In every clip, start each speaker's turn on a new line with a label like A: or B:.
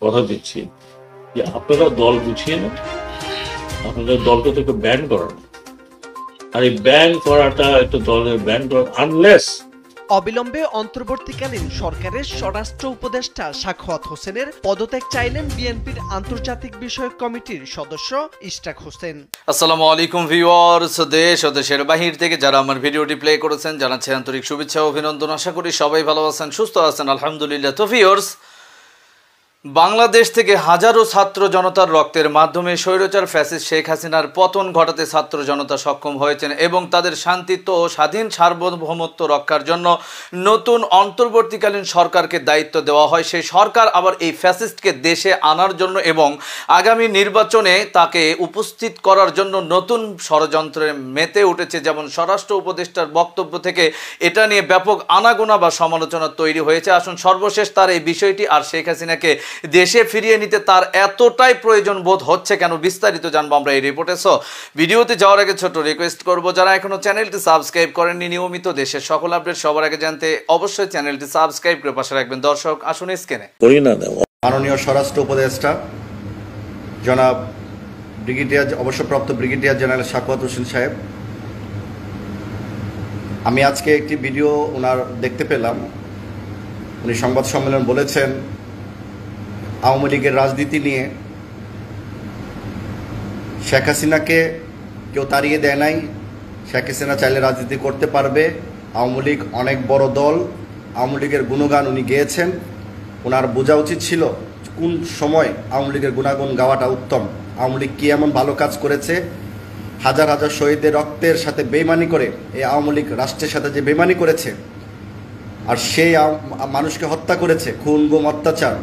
A: কথা দিচ্ছি যে আপনারা দল গুছিয়ে নেন, আপনাদের দলকে তো একটু ব্যান করান। আর এই ব্যান করাটা একটা দলের ব্যান করা আনলেস
B: অবিলম্বে অন্তর্বর্তীকালীন সরকারের স্বরাষ্ট্র উপদেষ্টা সাখাওয়াত হোসেনের পদত্যাগ চাইলেন বিএনপির আন্তর্জাতিক বিষয়ক কমিটির সদস্য ইশরাক হোসেন।
C: আসসালামু আলাইকুম ভিউয়ার্স, দেশ ও দেশের বাহির থেকে যারা আমার ভিডিওটি প্লে করেছেন জানাচ্ছি আন্তরিক শুভেচ্ছা ও অভিনন্দন। আশা করি সবাই ভালো আছেন, সুস্থ আছেন, আলহামদুলিল্লাহ। তো ভিউয়ার্স, বাংলাদেশ থেকে হাজারো ছাত্র জনতার রক্তের মাধ্যমে স্বৈরাচার ফ্যাসিস্ট শেখ হাসিনার পতন ঘটাতে ছাত্র জনতা সক্ষম হয়েছেন এবং তাদের শান্তিত্ব ও স্বাধীন সার্বভৌমত্ব রক্ষার জন্য নতুন অন্তর্বর্তীকালীন সরকারকে দায়িত্ব দেওয়া হয়। সেই সরকার আবার এই ফ্যাসিস্টকে দেশে আনার জন্য এবং আগামী নির্বাচনে তাকে উপস্থিত করার জন্য নতুন ষড়যন্ত্রে মেতে উঠেছে। যেমন স্বরাষ্ট্র উপদেষ্টার বক্তব্য থেকে এটা নিয়ে ব্যাপক আনাগোনা বা সমালোচনা তৈরি হয়েছে। আসুন সর্বশেষ তার এই বিষয়টি আর শেখ হাসিনাকে দেশে ফিরিয়ে নিতে তার এতটাই প্রয়োজন বোধ হচ্ছে কেন, বিস্তারিত জানবো আমরা এই রিপোর্টে। সো ভিডিওতে যাওয়ার আগে ছোট রিকোয়েস্ট করব, যারা এখনো চ্যানেলটি সাবস্ক্রাইব করেননি, নিয়মিত দেশের সকল আপডেট সবার আগে জানতে অবশ্যই চ্যানেলটি সাবস্ক্রাইব করে পাশে রাখবেন। দর্শক আসুন স্ক্রিনে।
D: মাননীয় স্বরাষ্ট্র উপদেষ্টা জনাব ব্রিগেডিয়ার অবসরপ্রাপ্ত ব্রিগেডিয়ার জেনারেল সাখাওয়াত হোসেন সাহেব, আমি আজকে একটি ভিডিও ওনার দেখতে পেলাম। উনি সংবাদ সম্মেলন বলেছেন আওয়ামী লীগের রাজনীতি নিয়ে শেখ হাসিনাকে কেউ তাড়িয়ে দেয় নাই, শেখ হাসিনা চাইলে রাজনীতি করতে পারবে, আওয়ামী লীগ অনেক বড় দল, আওয়ামী লীগের গুণগান উনি গেয়েছেন। ওনার বোঝা উচিত ছিল কোন সময় আওয়ামী লীগের গুণাগুণ গাওয়াটা উত্তম। আওয়ামী লীগ কী এমন ভালো কাজ করেছে, হাজার হাজার শহীদের রক্তের সাথে বেইমানি করে এই আওয়ামী লীগ রাষ্ট্রের সাথে যে বেইমানি করেছে আর সেই মানুষকে হত্যা করেছে, খুন গুম অত্যাচার,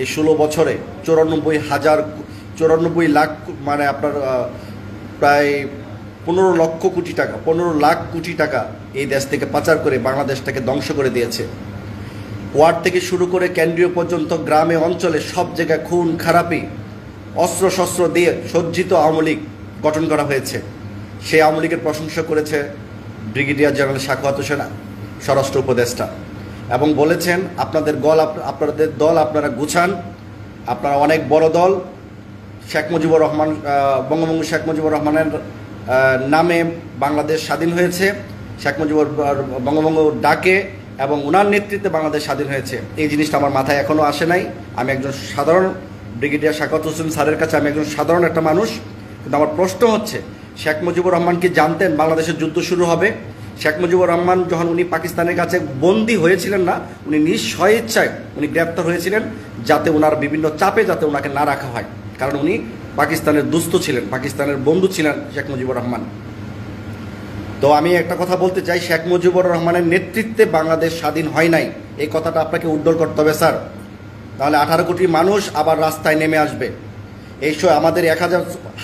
D: এই 16 বছরে 94 লাখ মানে আপনার প্রায় 15 লক্ষ কোটি টাকা, 15 লাখ কোটি টাকা এই দেশ থেকে পাচার করে বাংলাদেশটাকে ধ্বংস করে দিয়েছে। ওয়ার্ড থেকে শুরু করে কেন্দ্রীয় পর্যন্ত গ্রামে অঞ্চলে সব জায়গায় খুন খারাপি, অস্ত্র শস্ত্র দিয়ে সজ্জিত আওয়ামী লীগ গঠন করা হয়েছে। সেই আওয়ামী লীগের প্রশংসা করেছে ব্রিগেডিয়ার জেনারেল সাখাওয়াত হোসেন স্বরাষ্ট্র উপদেষ্টা এবং বলেছেন আপনাদের দল আপনারা গুছান, আপনারা অনেক বড় দল। শেখ মুজিবুর রহমান, বঙ্গবন্ধু শেখ মুজিবুর রহমানের নামে বাংলাদেশ স্বাধীন হয়েছে, বঙ্গবন্ধুর ডাকে এবং ওনার নেতৃত্বে বাংলাদেশ স্বাধীন হয়েছে। এই জিনিসটা আমার মাথায় এখনও আসে নাই। আমি একজন সাধারণ ব্রিগেডিয়ার সাখাওয়াত হোসেন স্যারের কাছে আমি একজন সাধারণ একটা মানুষ, কিন্তু আমার প্রশ্ন হচ্ছে শেখ মুজিবুর রহমান কি জানতেন বাংলাদেশের যুদ্ধ শুরু হবে? শেখ মুজিবুর রহমান যখন উনি পাকিস্তানের কাছে বন্দী হয়েছিলেন না, উনি নিজ স্বেচ্ছায় উনি গ্রেপ্তার হয়েছিলেন যাতে ওনার বিভিন্ন চাপে যাতে ওনাকে না রাখা হয়, কারণ উনি পাকিস্তানের দুস্থ ছিলেন, পাকিস্তানের বন্ধু ছিলেন শেখ মুজিবুর রহমান। তো আমি একটা কথা বলতে চাই, শেখ মুজিবুর রহমানের নেতৃত্বে বাংলাদেশ স্বাধীন হয় নাই, এই কথাটা আপনাকে উদ্ধার করতে হবে স্যার। তাহলে 18 কোটি মানুষ আবার রাস্তায় নেমে আসবে। এই আমাদের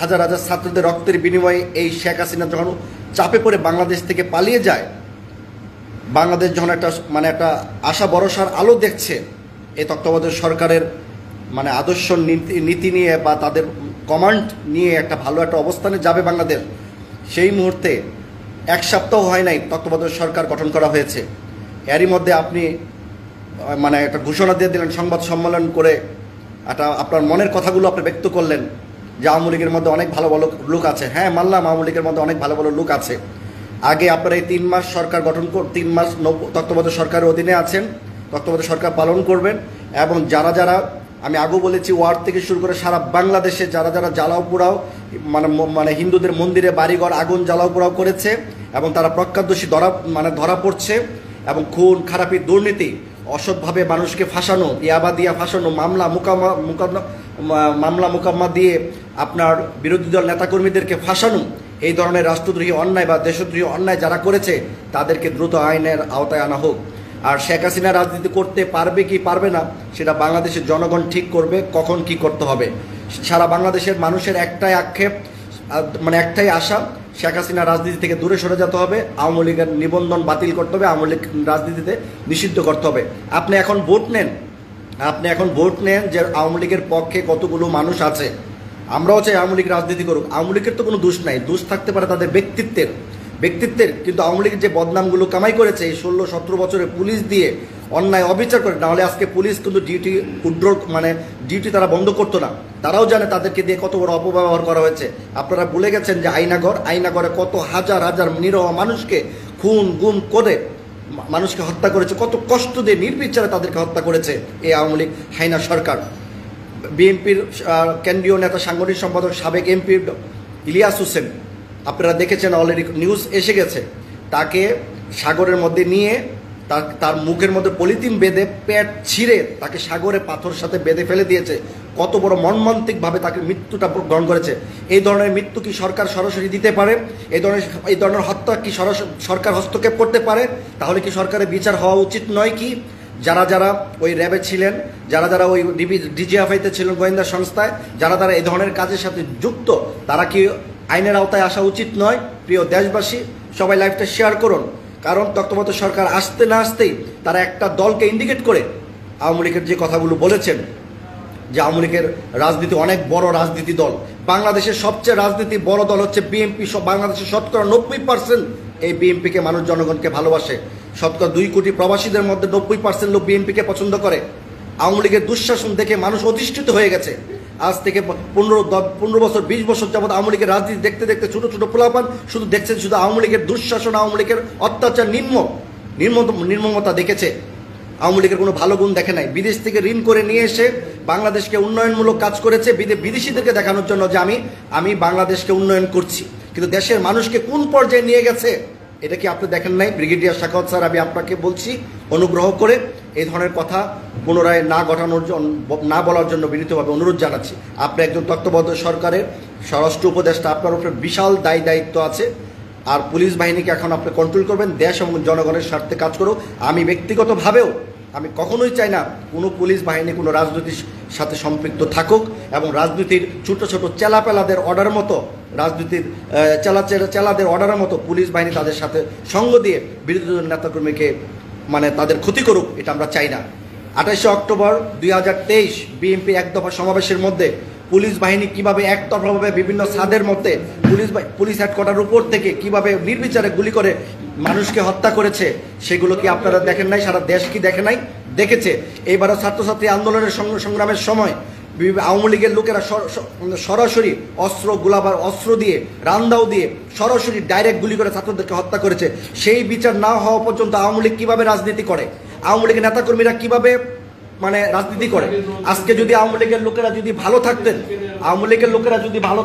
D: হাজার হাজার ছাত্রদের রক্তের বিনিময়ে এই শেখ হাসিনা যখন চাপে পড়ে বাংলাদেশ থেকে পালিয়ে যায়, বাংলাদেশ যখন একটা আশা ভরসার আলো দেখছে এই তত্ত্বাবধায়ক সরকারের আদর্শ নীতি নিয়ে বা তাদের কমান্ড নিয়ে একটা ভালো একটা অবস্থানে যাবে বাংলাদেশ, সেই মুহূর্তে 1 সপ্তাহ হয় নাই তত্ত্বাবধায়ক সরকার গঠন করা হয়েছে। এরই মধ্যে আপনি একটা ঘোষণা দিয়ে দিলেন, সংবাদ সম্মেলন করে আপনার মনের কথাগুলো আপনি ব্যক্ত করলেন যে আওয়ামী লীগের মধ্যে অনেক ভালো ভালো লোক আছে। হ্যাঁ, মানলাম আওয়ামী লীগের মধ্যে অনেক ভালো ভালো লোক আছে। আগে আপনারা এই 3 মাস সরকার গঠন 3 মাস তত্ত্বাবধায়ক সরকারের অধীনে আছেন, তত্ত্বাবধায়ক সরকার পালন করবেন এবং যারা আমি আগেও বলেছি ওয়ার্ড থেকে শুরু করে সারা বাংলাদেশে যারা জ্বালাও পোড়াও হিন্দুদের মন্দিরে বাড়িঘর আগুন জ্বালাও পোড়াও করেছে এবং তারা প্রজ্ঞাদোষী ধরা পড়ছে এবং খুন খারাপি দুর্নীতি, অসৎভাবে মানুষকে ফাঁসানো, ইয়াবা দিয়া ফাঁসানো, মামলা মোকাম্মা দিয়ে আপনার বিরোধী দল নেতাকর্মীদেরকে ফাঁসানো, এই ধরনের রাষ্ট্রদ্রোহী অন্যায় বা দেশদ্রোহী অন্যায় যারা করেছে তাদেরকে দ্রুত আইনের আওতায় আনা হোক। আর শেখ হাসিনা রাজনীতি করতে পারবে কি পারবে না সেটা বাংলাদেশের জনগণ ঠিক করবে, কখন কি করতে হবে। সারা বাংলাদেশের মানুষের একটাই আক্ষেপ, একটাই আশা, শেখ হাসিনা রাজনীতি থেকে দূরে সরে যেতে হবে, আওয়ামী লীগের নিবন্ধন বাতিল করতে হবে, আওয়ামী লীগ রাজনীতিতে নিষিদ্ধ করতে হবে। আপনি এখন ভোট নেন যে আওয়ামী লীগের পক্ষে কতগুলো মানুষ আছে। আমরাও চাই আওয়ামী লীগ রাজনীতি করুক, আওয়ামী লীগের তো কোনো দোষ নাই, দোষ থাকতে পারে তাদের ব্যক্তিত্বের, কিন্তু আওয়ামী লীগের যে বদনামগুলো কামাই করেছে এই 16-17 বছরে পুলিশ দিয়ে অন্যায় অবিচার করে, নাহলে আজকে পুলিশ কিন্তু ডিউটি তারা বন্ধ করতো না। তারাও জানে তাদেরকে দিয়ে কত বড় অপব্যবহার করা হয়েছে। আপনারা ভুলে গেছেন যে আয়নাগরে কত হাজার হাজার নিরহ মানুষকে খুন গুম করে মানুষকে হত্যা করেছে, কত কষ্ট দিয়ে নির্বিচারে তাদেরকে হত্যা করেছে এই আওয়ামী লীগ হাইনা সরকার। বিএনপির কেন্দ্রীয় নেতা সাংগঠনিক সম্পাদক সাবেক এমপি ইলিয়াস হোসেন, আপনারা দেখেছেন অলরেডি নিউজ এসে গেছে, তাকে সাগরের মধ্যে নিয়ে তার মুখের মধ্যে পলিথিন বেঁধে পেট ছিঁড়ে তাকে সাগরে পাথর সাথে বেঁধে ফেলে দিয়েছে। কত বড় মর্মান্তিকভাবে তাকে মৃত্যুটা গ্রহণ করেছে। এই ধরনের মৃত্যু কি সরকার সরাসরি দিতে পারে? এই ধরনের হত্যা কি সরকার হস্তক্ষেপ করতে পারে? তাহলে কি সরকারের বিচার হওয়া উচিত নয় কি? যারা ওই র্যাবে ছিলেন, যারা ওই ডিজিএফআইতে ছিলেন, গোয়েন্দা সংস্থায় যারা এই ধরনের কাজের সাথে যুক্ত, তারা কি আইনের আওতায় আসা উচিত নয়? প্রিয় দেশবাসী, সবাই লাইভটা শেয়ার করুন। কারণ তত্ত্বাবধায়ক সরকার আসতে না আসতেই তারা একটা দলকে ইন্ডিকেট করে আওয়ামী লীগের যে কথাগুলো বলেছেন, যে আওয়ামী লীগের রাজনীতি অনেক বড় রাজনীতি দল, বাংলাদেশের সবচেয়ে রাজনীতি বড় দল হচ্ছে বিএনপি। বাংলাদেশের শতকরা 90% এই বিএনপিকে মানুষ জনগণকে ভালোবাসে। শতকরা 2 কোটি প্রবাসীদের মধ্যে 90% লোক বিএনপিকে পছন্দ করে। আওয়ামী লীগের দুঃশাসন দেখে মানুষ অধিষ্ঠিত হয়ে গেছে। আজ থেকে 15 বছর 20 বছর যাবৎ আওয়ামী লীগের রাজনীতি দেখতে দেখতে ছোট ছোট পোলাপান শুধু দেখছেন শুধু আওয়ামী লীগের দুঃশাসন, আওয়ামী লীগের অত্যাচার, নির্মমতা দেখেছে। আওয়ামী লীগের কোনো ভালো গুণ দেখে নাই। বিদেশ থেকে ঋণ করে নিয়ে এসে বাংলাদেশকে উন্নয়নমূলক কাজ করেছে বিদেশিদেরকে দেখানোর জন্য যে আমি বাংলাদেশকে উন্নয়ন করছি, কিন্তু দেশের মানুষকে কোন পর্যায়ে নিয়ে গেছে এটা কি আপনি দেখেন নাই? ব্রিগেডিয়ার সাখাওয়াত স্যার, আমি আপনাকে বলছি অনুগ্রহ করে এই ধরনের কথা পুনরায় না বলার জন্য বিনীতভাবে অনুরোধ জানাচ্ছি। আপনি একজন তত্ত্বাবধায়ক সরকারের স্বরাষ্ট্র উপদেষ্টা, আপনার উপরে বিশাল দায়িত্ব আছে। আর পুলিশ বাহিনীকে এখন আপনি কন্ট্রোল করবেন, দেশ এবং জনগণের স্বার্থে কাজ করো। আমি ব্যক্তিগতভাবেও আমি কখনোই চাই না কোনো পুলিশ বাহিনী কোনো রাজনীতির সাথে সম্পৃক্ত থাকুক, এবং রাজনীতির ছোট ছোট চেলাপেলাদের অর্ডার মতো, রাজনীতির চেলাদের অর্ডারের মতো পুলিশ বাহিনী তাদের সাথে সঙ্গ দিয়ে বিরোধী দলের নেতাকর্মীকে তাদের ক্ষতি করুক, এটা আমরা চাই না। 28 অক্টোবর 2023 বিএনপি এক দফা সমাবেশের মধ্যে পুলিশ বাহিনী কিভাবে একতরফাভাবে বিভিন্ন ছাদের মধ্যে পুলিশ হেডকোয়ার্টার উপর থেকে কিভাবে নির্বিচারে গুলি করে মানুষকে হত্যা করেছে, সেগুলো কি আপনারা দেখেন নাই? সারা দেশ কি দেখে নাই? দেখেছে। এইবারও ছাত্রছাত্রী আন্দোলনের সংগ্রামের সময় আওয়ামী লীগের লোকেরা সরাসরি অস্ত্র দিয়ে, রান্দাও দিয়ে সরাসরি ডাইরেক্ট গুলি করে ছাত্রদেরকে হত্যা করেছে। সেই বিচার না হওয়া পর্যন্ত আওয়ামী লীগ কিভাবে রাজনীতি করে? আওয়ামী লীগের নেতাকর্মীরা কিভাবে রাজনীতি করে? আজকে যদি আওয়ামী লীগের লোকেরা যদি ভালো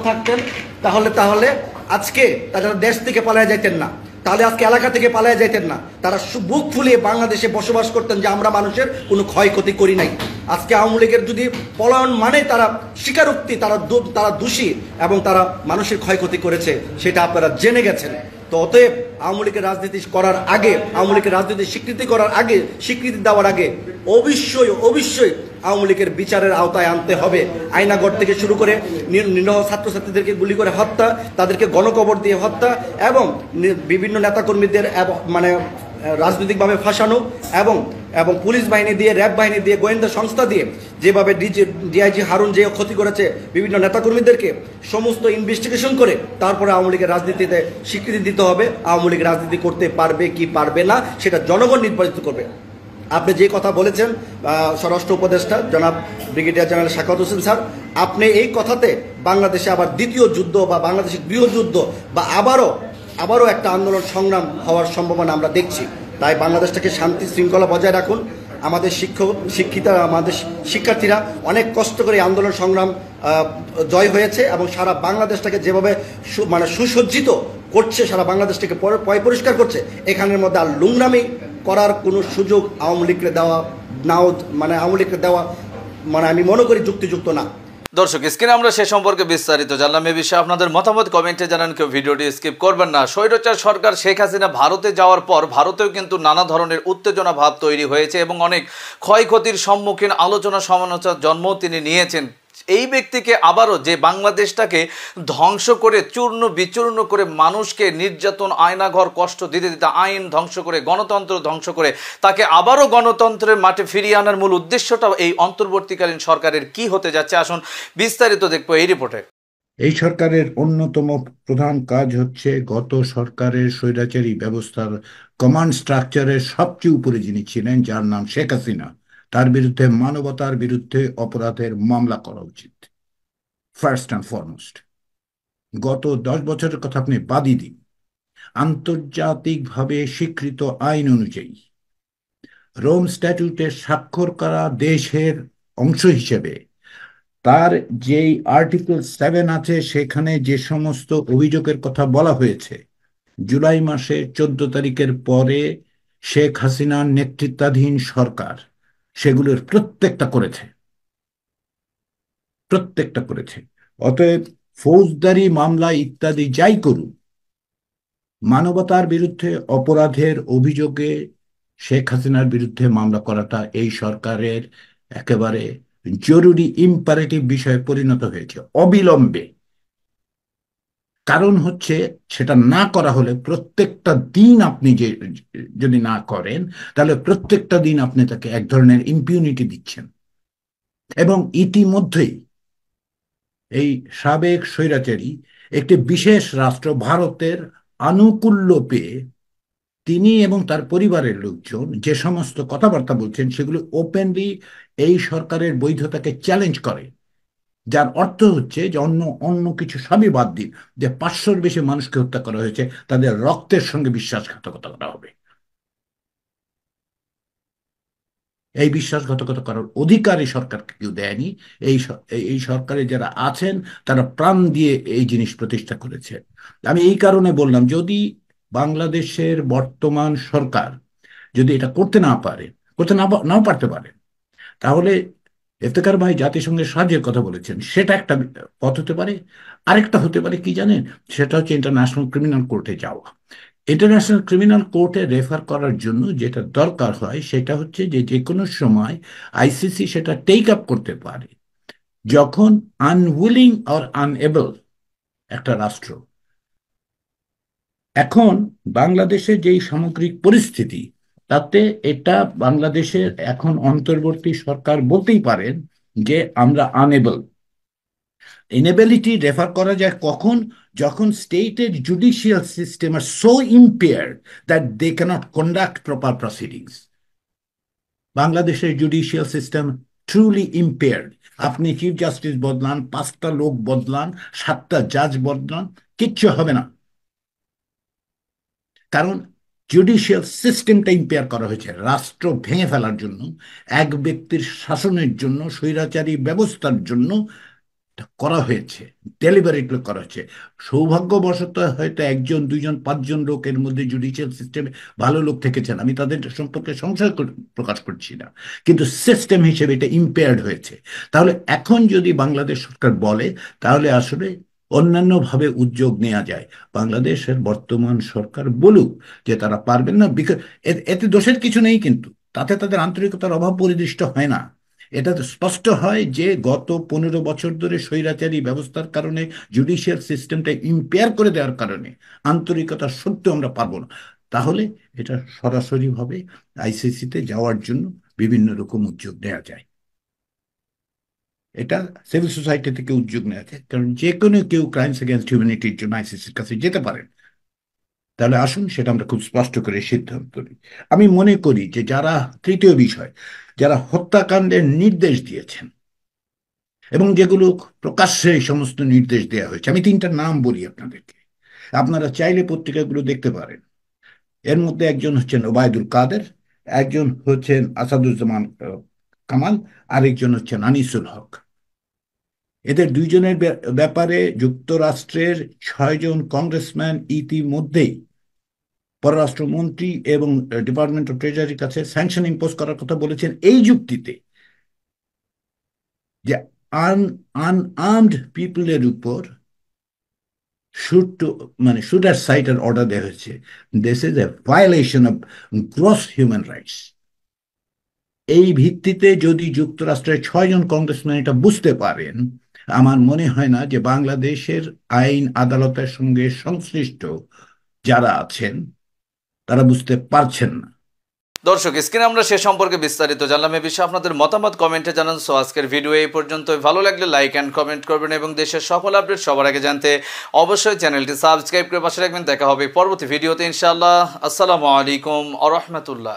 D: থাকতেন, তাহলে আজকে তারা দেশ থেকে পালিয়ে যাইতেন না, তাহলে আজকে এলাকা থেকে পালিয়ে যাইতেন না, তারা বুক ফুলিয়ে বাংলাদেশে বসবাস করতেন যে আমরা মানুষের কোনো ক্ষয়ক্ষতি করি নাই। আজকে আওয়ামী লীগের যদি পলায়ন মানে তারা স্বীকারোক্তি, তারা দোষী এবং তারা মানুষের ক্ষয়ক্ষতি করেছে, সেটা আপনারা জেনে গেছেন। তো অতএব আওয়ামী লীগের রাজনীতি করার আগে, আওয়ামী লীগের রাজনীতি স্বীকৃতি দেওয়ার আগে অবশ্যই আওয়ামী লীগের বিচারের আওতায় আনতে হবে। আয়নাগর থেকে শুরু করে নিরহ ছাত্রছাত্রীদেরকে গুলি করে হত্যা, তাদেরকে গণকবর দিয়ে হত্যা, এবং বিভিন্ন নেতাকর্মীদের রাজনৈতিকভাবে ফাঁসানো, এবং পুলিশ বাহিনী দিয়ে, র্যাব বাহিনী দিয়ে, গোয়েন্দা সংস্থা দিয়ে যেভাবে ডিআইজি হারুন যে ক্ষতি করেছে বিভিন্ন নেতাকর্মীদেরকে, সমস্ত ইনভেস্টিগেশন করে তারপরে আওয়ামী লীগের রাজনীতিতে স্বীকৃতি দিতে হবে। আওয়ামী লীগ রাজনীতি করতে পারবে কি পারবে না সেটা জনগণ নির্বাচিত করবে। আপনি যে কথা বলেছেন স্বরাষ্ট্র উপদেষ্টা জনাব brigadier general Sakhawat Hossain sir, আপনি এই কথাতে বাংলাদেশে আবার দ্বিতীয় যুদ্ধ বা বাংলাদেশের গৃহযুদ্ধ বা আবারও একটা আন্দোলন সংগ্রাম হওয়ার সম্ভাবনা আমরা দেখছি। তাই বাংলাদেশটাকে শান্তি শৃঙ্খলা বজায় রাখুন। আমাদের আমাদের শিক্ষার্থীরা অনেক কষ্ট করে আন্দোলন সংগ্রাম জয় হয়েছে, এবং সারা বাংলাদেশটাকে যেভাবে সুসজ্জিত করছে, সারা বাংলাদেশটাকে পরিষ্কার করছে, এখানের মধ্যে আর লুংরামি করার কোনো সুযোগ আওয়ামী লীগকে দেওয়া আমি মনে করি যুক্তিযুক্ত না।
C: দর্শক, স্ক্রিনে আমরা সে সম্পর্কে বিস্তারিত জানলাম। এ বিষয়ে আপনাদের মতামত কমেন্টে জানান, কেউ ভিডিওটি স্কিপ করবেন না। স্বৈরাচার সরকার শেখ হাসিনা ভারতে যাওয়ার পর ভারতেও কিন্তু নানা ধরনের উত্তেজনা ভাব তৈরি হয়েছে এবং অনেক ক্ষয়ক্ষতির সম্মুখীন, আলোচনা সমালোচনার জন্ম তিনি নিয়েছেন। এই ব্যক্তিকে আবারও যে বাংলাদেশটাকে ধ্বংস করে চূর্ণ বিচূর্ণ করে মানুষকে নির্যাতন, আয়নাঘর কষ্ট দিতে দিতে আইন ধ্বংস করে, গণতন্ত্র ধ্বংস করে, তাকে আবারও গণতন্ত্রের মাঠে ফিরিয়ে আনার মূল উদ্দেশ্যটাও এই অন্তর্বর্তীকালীন সরকারের কি হতে যাচ্ছে, আসুন বিস্তারিত দেখবো এই রিপোর্টে।
E: এই সরকারের অন্যতম প্রধান কাজ হচ্ছে গত সরকারের স্বৈরাচারী ব্যবস্থার কমান্ড স্ট্রাকচারের সবচেয়ে উপরে যিনি ছিলেন, যার নাম শেখ হাসিনা, তার বিরুদ্ধে মানবতার বিরুদ্ধে অপরাধের মামলা করা উচিত ফার্স্ট অ্যান্ড ফরমোস্ট। গত 10 বছরের কথা আপনি বাদই দিন, আন্তর্জাতিকভাবে স্বীকৃত আইন অনুযায়ী রোম স্ট্যাটিউটে স্বাক্ষর করা দেশের অংশ হিসেবে তার যেই আর্টিকেল 7 আছে, সেখানে যে সমস্ত অভিযোগের কথা বলা হয়েছে, জুলাই মাসে 14 তারিখের পরে শেখ হাসিনার নেতৃত্বাধীন সরকার সেগুলোর প্রত্যেকটা করেছে। অতএব ফৌজদারি মামলা ইত্যাদি যাই করুন, মানবতার বিরুদ্ধে অপরাধের অভিযোগে শেখ হাসিনার বিরুদ্ধে মামলা করাটা এই সরকারের একেবারে জরুরি ইম্পারেটিভ বিষয়ে পরিণত হয়েছে অবিলম্বে। কারণ হচ্ছে সেটা না করা হলে প্রত্যেকটা দিন আপনি যদি না করেন, তাহলে প্রত্যেকটা দিন আপনি তাকে এক ধরনের ইম্পিউনিটি দিচ্ছেন। এবং ইতিমধ্যেই এই সাবেক স্বৈরাচারী একটি বিশেষ রাষ্ট্র ভারতের আনুকূল্য পেয়ে তিনি এবং তার পরিবারের লোকজন যে সমস্ত কথাবার্তা বলছেন, সেগুলো ওপেনলি এই সরকারের বৈধতাকে চ্যালেঞ্জ করে। যার অর্থ হচ্ছে যে অন্য অন্য কিছু সবই বাদ দিন, যে 500-র বেশি মানুষকে হত্যা করা হয়েছে, তাদের রক্তের সঙ্গে বিশ্বাসঘাতকতা করা হবে। এই বিশ্বাসঘাতকতা করার অধিকার এই সরকারকে কেউ দেয়নি। এই সরকারে যারা আছেন তারা প্রাণ দিয়ে এই জিনিস প্রতিষ্ঠা করেছে। আমি এই কারণে বললাম, যদি বাংলাদেশের বর্তমান সরকার যদি এটা করতে নাও পারতে পারে, তাহলে ইফতেখার ভাই জাতিসংঘের সাহায্যের কথা বলেছেন, সেটা একটা পথ হতে পারে। আরেকটা হতে পারে কি জানেন, সেটা হচ্ছে ইন্টারন্যাশনাল ক্রিমিনাল কোর্টে যাওয়া। ইন্টারন্যাশনাল ক্রিমিনাল কোর্টে রেফার করার জন্য যেটা দরকার হয়, সেটা হচ্ছে যে যে কোনো সময় আইসিসি সেটা টেক আপ করতে পারে যখন আনউইলিং অর আনএবল একটা রাষ্ট্র। এখন বাংলাদেশের যেই সামগ্রিক পরিস্থিতি, তাতে এটা বাংলাদেশের এখন অন্তর্বর্তী সরকার বলতেই পারেন যে আমরা আনএবল। ইনেবিলিটি রেফার করা যায় কখন? যখন স্টেটের judicial system are so impaired that they cannot conduct proper proceedings. বাংলাদেশের জুডিশিয়াল সিস্টেম ট্রুলি ইম্পেয়ার্ড। আপনি চিফ জাস্টিস বদলান, 5টা লোক বদলান, 7টা জাজ বদলান, কিচ্ছু হবে না। কারণ জুডিশিয়াল সিস্টেমটা ইম্পেয়ার করা হয়েছে রাষ্ট্র ভেঙে ফেলার জন্য, এক ব্যক্তির শাসনের জন্য, স্বৈরাচারী ব্যবস্থার জন্য করা হয়েছে, ডেলিভারেটলি করা হয়েছে। সৌভাগ্যবশত হয়তো 1জন 2জন 5জন লোকের মধ্যে জুডিশিয়াল সিস্টেমে ভালো লোক থেকেছেন, আমি তাদের সম্পর্কে সংশয় প্রকাশ করছি না, কিন্তু সিস্টেম হিসেবে এটা ইম্পেয়ার্ড হয়েছে। তাহলে এখন যদি বাংলাদেশ সরকার বলে, তাহলে আসলে অন্যান্যভাবে উদ্যোগ নেওয়া যায়। বাংলাদেশের বর্তমান সরকার বলুক যে তারা পারবেন না, এতে দোষের কিছু নেই, কিন্তু তাতে তাদের আন্তরিকতার অভাব পরিদৃষ্ট হয় না। এটা তো স্পষ্ট হয় যে গত 15 বছর ধরে স্বৈরাচারী ব্যবস্থার কারণে, জুডিশিয়াল সিস্টেমটা ইম্পেয়ার করে দেওয়ার কারণে আন্তরিকতা সত্ত্বেও আমরা পারবো না। তাহলে এটা সরাসরিভাবে আইসিসিতে যাওয়ার জন্য বিভিন্ন রকম উদ্যোগ নেওয়া যায়। এটা সিভিল সোসাইটি থেকে উদ্যোগ নেওয়া যায়, কারণ যে কোনো কেউ ক্রাইমস এগেনস্ট হিউম্যানিটির জন্য আইসিসির কাছে যেতে পারেন। তাহলে আসুন সেটা আমরা খুব স্পষ্ট করে সিদ্ধান্ত নিই। আমি মনে করি যে যারা, তৃতীয় বিষয়, যারা হত্যাকাণ্ডের নির্দেশ দিয়েছেন এবং যেগুলো প্রকাশ্যে এই সমস্ত নির্দেশ দেওয়া হয়েছে, আমি 3টা নাম বলি আপনাদেরকে, আপনারা চাইলে পত্রিকাগুলো দেখতে পারেন। এর মধ্যে একজন হচ্ছেন ওবায়দুল কাদের, একজন হচ্ছেন আসাদুজ্জামান কামাল, আরেকজন হচ্ছেন আনিসুল হক। এদের দুইজনের ব্যাপারে যুক্তরাষ্ট্রের 6জন কংগ্রেসম্যান ইতিমধ্যেই পররাষ্ট্রমন্ত্রী এবং ডিপার্টমেন্ট অফ ট্রেজারির কাছে স্যাংশন ইম্পোজ করার কথা বলেছেন, এই যুক্তিতে যে আনআর্মড পিপলের উপর শুট অ্যাট সাইট এর অর্ডার দেওয়া হয়েছে। This is a violation of gross human rights. এই ভিত্তিতে যদি যুক্তরাষ্ট্রের 6জন কংগ্রেসম্যান এটা বুঝতে পারেন, আমার মনে হয় না যে বাংলাদেশের আইন আদালতের সঙ্গে সংশ্লিষ্ট যারা আছেন তারা বুঝতে পারছেন না।
C: দর্শক স্ক্রিনে আমরা সে সম্পর্কে বিস্তারিত জানলাম। এ বিষয়ে আপনাদের মতামত কমেন্টে জানান। সো আজকের ভিডিও এই পর্যন্ত। ভালো লাগলে লাইক অ্যান্ড কমেন্ট করবেন এবং দেশের সকল আপডেট সবার আগে জানতে অবশ্যই চ্যানেলটি সাবস্ক্রাইব করে পাশে রাখবেন। দেখা হবে পরবর্তী ভিডিওতে ইনশাআল্লাহ। আসসালামু আলাইকুম ওয়া রাহমাতুল্লাহ।